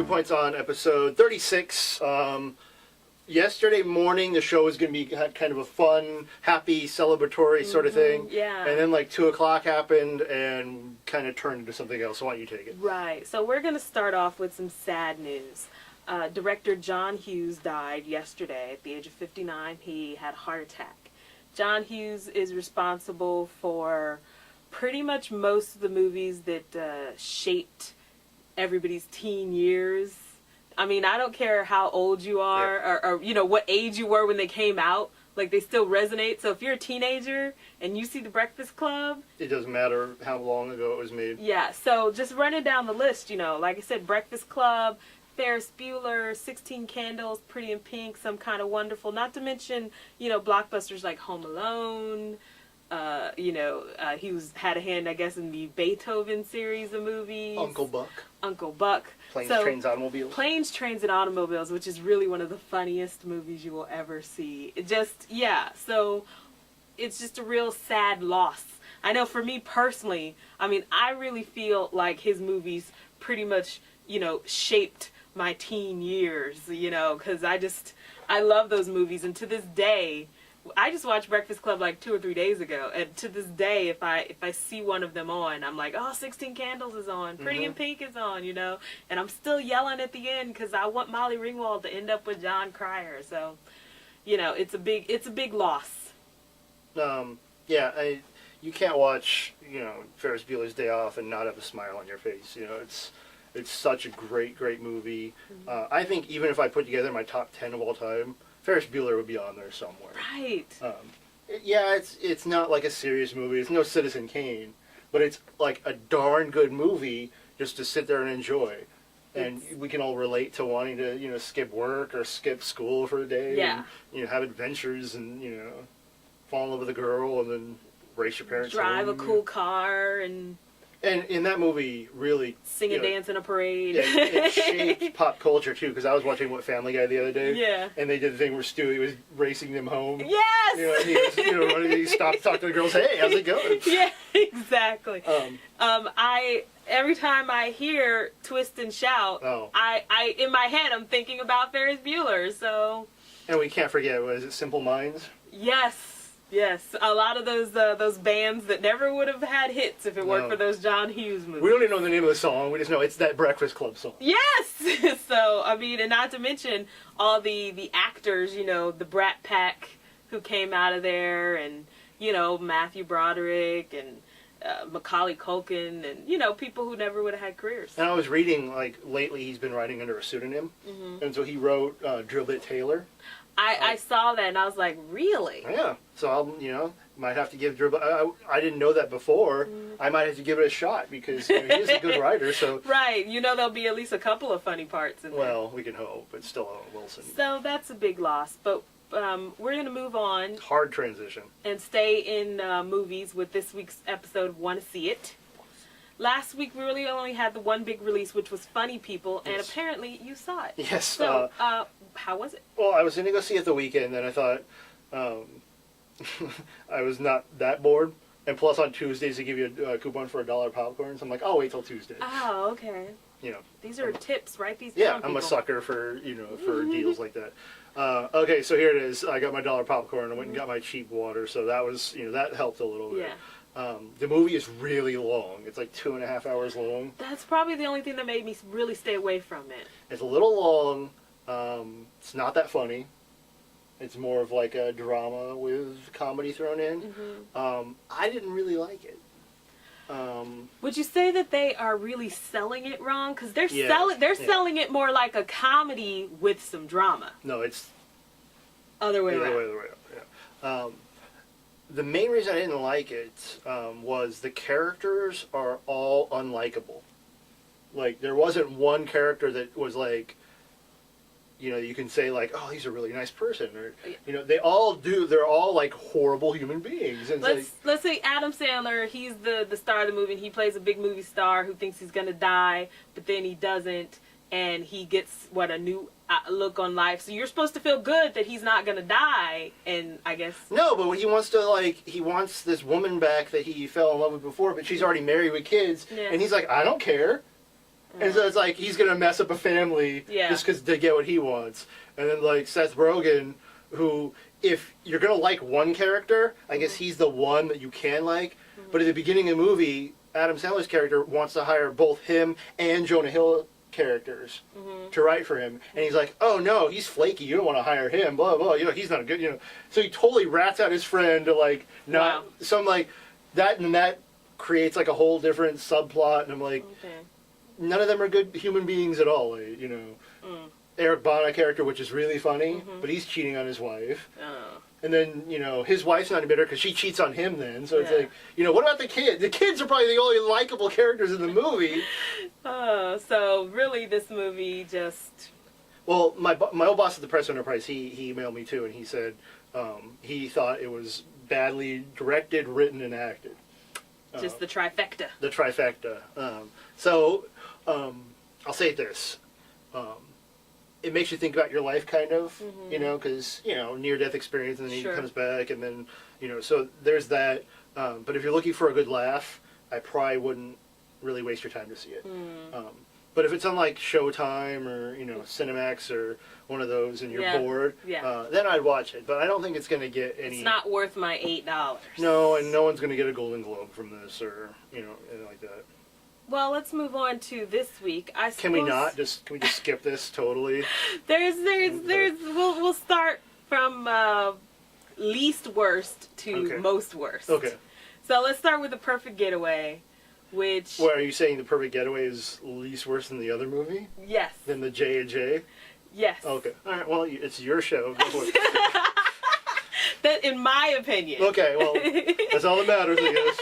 Viewpoints On episode 36. Yesterday morning, the show was going to be kind of a fun, happy, celebratory sort of thing. Yeah. And then like 2 o'clock happened and kind of turned into something else. So why don't you take it? Right. So we're going to start off with some sad news. Director John Hughes died yesterday at the age of 59. He had a heart attack. John Hughes is responsible for pretty much most of the movies that shaped everybody's teen years. I mean, I don't care how old you are or you know, what age you were when they came out. Like, they still resonate. So if you're a teenager and you see The Breakfast Club... It doesn't matter how long ago it was made. Yeah, so just running down the list, you know, like I said, Breakfast Club, Ferris Bueller, 16 Candles, Pretty in Pink, Some Kind of Wonderful. Not to mention, you know, blockbusters like Home Alone. He had a hand, I guess, in the Beethoven series of movies. Uncle Buck. Planes, Trains, Automobiles. Planes, Trains, and Automobiles, which is really one of the funniest movies you will ever see. So it's just a real sad loss. I know for me personally, I mean, I really feel like his movies pretty much, you know, shaped my teen years, you know, because I love those movies, and to this day, I just watched Breakfast Club like 2 or 3 days ago, and to this day, if I see one of them on, I'm like, oh, 16 Candles is on, Pretty in Pink is on, you know, and I'm still yelling at the end because I want Molly Ringwald to end up with John Cryer. So, you know, it's a big loss. You can't watch, you know, Ferris Bueller's Day Off and not have a smile on your face. You know, it's such a great movie. I think even if I put together my top 10 of all time, Ferris Bueller would be on there somewhere. Right. It's not like a serious movie. It's no Citizen Kane, but it's like a darn good movie just to sit there and enjoy. And we can all relate to wanting to, you know, skip work or skip school for a day. Yeah. And, you know, have adventures and, you know, fall in love with a girl and then race your parents drive home. a cool car and in that movie, really... Sing and dance in a parade. It shaped pop culture, too, because I was watching Family Guy the other day. Yeah. And they did the thing where Stewie was racing them home. Yes! You know, and he was, you know, running, he stopped to talk to the girls, hey, how's it going? Yeah, exactly. Every time I hear Twist and Shout, I in my head, I'm thinking about Ferris Bueller, so... And we can't forget, what is it, Simple Minds? Yes. Yes, a lot of those bands that never would have had hits if it weren't for those John Hughes movies. We don't even know the name of the song. We just know it's that Breakfast Club song. Yes! So, I mean, and not to mention all the actors, you know, the Brat Pack who came out of there, and, you know, Matthew Broderick, and Macaulay Culkin, and, you know, people who never would have had careers. And I was reading, like, lately he's been writing under a pseudonym. And so he wrote Drill Bit Taylor. I saw that and I was like, really? Yeah. So I'll, you know, might have to give Dribble. I didn't know that before. I might have to give it a shot because you know, he is a good writer. So right. You know, there'll be at least a couple of funny parts in there. Well, we can hope. It's still Owen Wilson. So that's a big loss. But we're going to move on. Hard transition. And stay in movies with this week's episode, Want to See It. Last week, we really only had the one big release, which was Funny People, and apparently you saw it. Yes. So, how was it? Well, I was going to go see it the weekend, and I thought I was not that bored. And plus, on Tuesdays, they give you a coupon for $1 popcorn, so I'm like, I'll wait till Tuesday. Oh, okay. You know. These are tips, right? These I'm a sucker for, you know, for deals like that. Okay, so here it is. I got my $1 popcorn. I went and got my cheap water, so that was, you know, that helped a little bit. Yeah. The movie is really long. It's like 2.5 hours long. That's probably the only thing that made me really stay away from it. It's a little long. It's not that funny. It's more of like a drama with comedy thrown in. I didn't really like it. Would you say that they are really selling it wrong? Because they're selling it more like a comedy with some drama. No, it's other way around. Other way around. Yeah. The main reason I didn't like it was the characters are all unlikable. Like, there wasn't one character that was like, you know, you can say like, oh, he's a really nice person, or you know, they're all like horrible human beings. And let's say Adam Sandler, he's the star of the movie, and he plays a big movie star who thinks he's gonna die, but then he doesn't, and he gets a new look on life. So you're supposed to feel good that he's not gonna die, and I guess no, but he wants this woman back that he fell in love with before, but she's already married with kids, and he's like, I don't care. And so it's like he's gonna mess up a family just because to get what he wants. And then like Seth Rogen, who if you're gonna like one character, I guess he's the one that you can like. But at the beginning of the movie, Adam Sandler's character wants to hire both him and Jonah Hill characters to write for him, and he's like, "Oh no, he's flaky. You don't want to hire him." Blah blah. He's not good. So he totally rats out his friend to like not some like that, and that creates like a whole different subplot. And I'm like, none of them are good human beings at all. Like, Eric Bana character, which is really funny, but he's cheating on his wife. And then, his wife's not bitter because she cheats on him then. So it's like, what about the kids? The kids are probably the only likable characters in the movie. So really this movie just... Well, my old boss at the Press Enterprise, he emailed me too, and he said he thought it was badly directed, written, and acted. Just the trifecta. The trifecta. I'll say this. It makes you think about your life, kind of, because, near-death experience, and then he comes back, and then, so there's that. But if you're looking for a good laugh, I probably wouldn't really waste your time to see it. But if it's on, like, Showtime or, Cinemax or one of those, and you're bored, then I'd watch it. But I don't think it's going to get any... It's not worth my $8. No, and no one's going to get a Golden Globe from this or, anything like that. Well, let's move on to this week. Can we not? Can we just skip this totally? We'll start from least worst to most worst. Okay. So let's start with The Perfect Getaway, which... Well, are you saying The Perfect Getaway is least worse than the other movie? Yes. Than the J&J? Yes. Okay. All right, well, it's your show. Go for it. That, in my opinion. Okay, well, that's all that matters, I guess.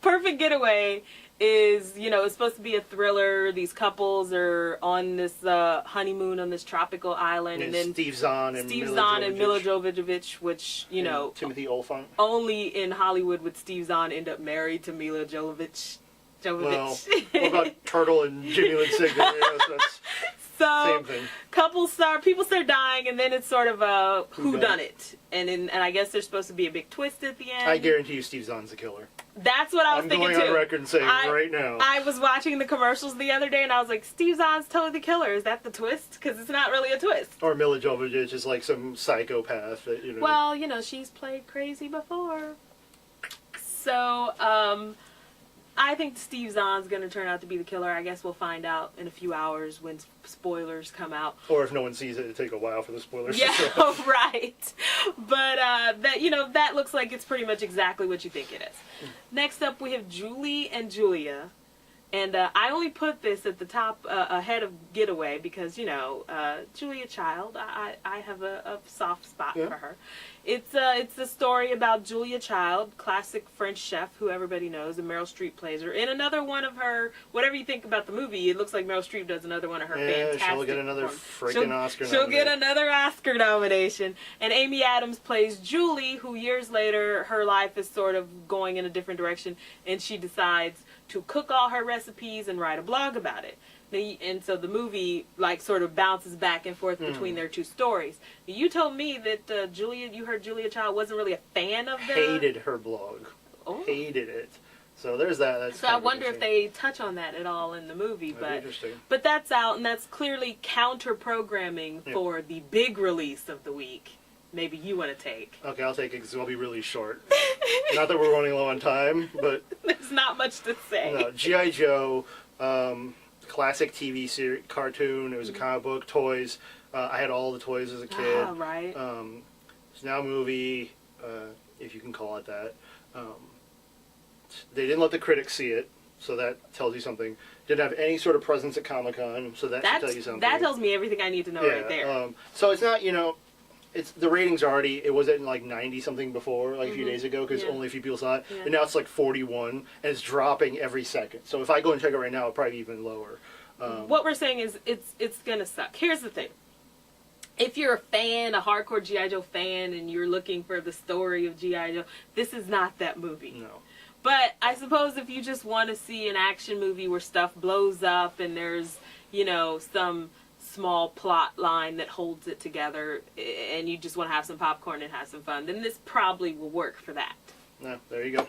Perfect Getaway is, it's supposed to be a thriller. These couples are on this honeymoon on this tropical island, and then Steve Zahn and Mila Jovovich, which Timothy Olyphant. Only in Hollywood would Steve Zahn end up married to Mila Jovovich. Well, what about Turtle and Jimmy Lynn Sigmund? So same thing. People start dying, and then it's sort of a whodunit, and I guess there's supposed to be a big twist at the end. I guarantee you, Steve Zahn's the killer. That's what I was thinking too. I'm going on record and saying right now. I was watching the commercials the other day, and I was like, Steve Zahn's totally the killer. Is that the twist? Because it's not really a twist. Or Mila Jovovich is like some psychopath that Well, she's played crazy before. So, I think Steve Zahn's going to turn out to be the killer. I guess we'll find out in a few hours when spoilers come out. Or if no one sees it, it'll take a while for the spoilers to show up. Right. But that looks like it's pretty much exactly what you think it is. Next up, we have Julie and Julia. And I only put this at the top ahead of Getaway because, Julia Child, I have a soft spot for her. It's a story about Julia Child, classic French chef who everybody knows, and Meryl Streep plays her. In another one of her, whatever you think about the movie, it looks like Meryl Streep does another one of her fantastic she'll get another freaking Oscar nomination. She'll get another Oscar nomination. And Amy Adams plays Julie, who years later, her life is sort of going in a different direction, and she decides to cook all her recipes and write a blog about it. And so the movie sort of bounces back and forth between their two stories. You told me that you heard Julia Child wasn't really a fan of hated her blog. Oh. Hated it. So there's that. So I wonder if they touch on that at all in the movie. That'd be interesting. But that's out, and that's clearly counter-programming for the big release of the week. Maybe you want to take. Okay, I'll take it because it'll be really short. Not that we're running low on time, but... There's not much to say. No, G.I. Joe, classic TV series, cartoon, it was a comic book, toys. I had all the toys as a kid. Ah, right. It's now a movie, if you can call it that. They didn't let the critics see it, so that tells you something. Didn't have any sort of presence at Comic-Con, so that should tell you something. That tells me everything I need to know right there. So it's not, it's the ratings already. It was at 90 something before, a few days ago, because only a few people saw it, and now it's 41, and it's dropping every second. So if I go and check it right now, it'll probably be even lower. What we're saying is it's gonna suck. Here's the thing: if you're a fan, a hardcore G.I. Joe fan, and you're looking for the story of G.I. Joe, this is not that movie. No. But I suppose if you just want to see an action movie where stuff blows up and there's some small plot line that holds it together, and you just want to have some popcorn and have some fun, then this probably will work for that. No, there you go.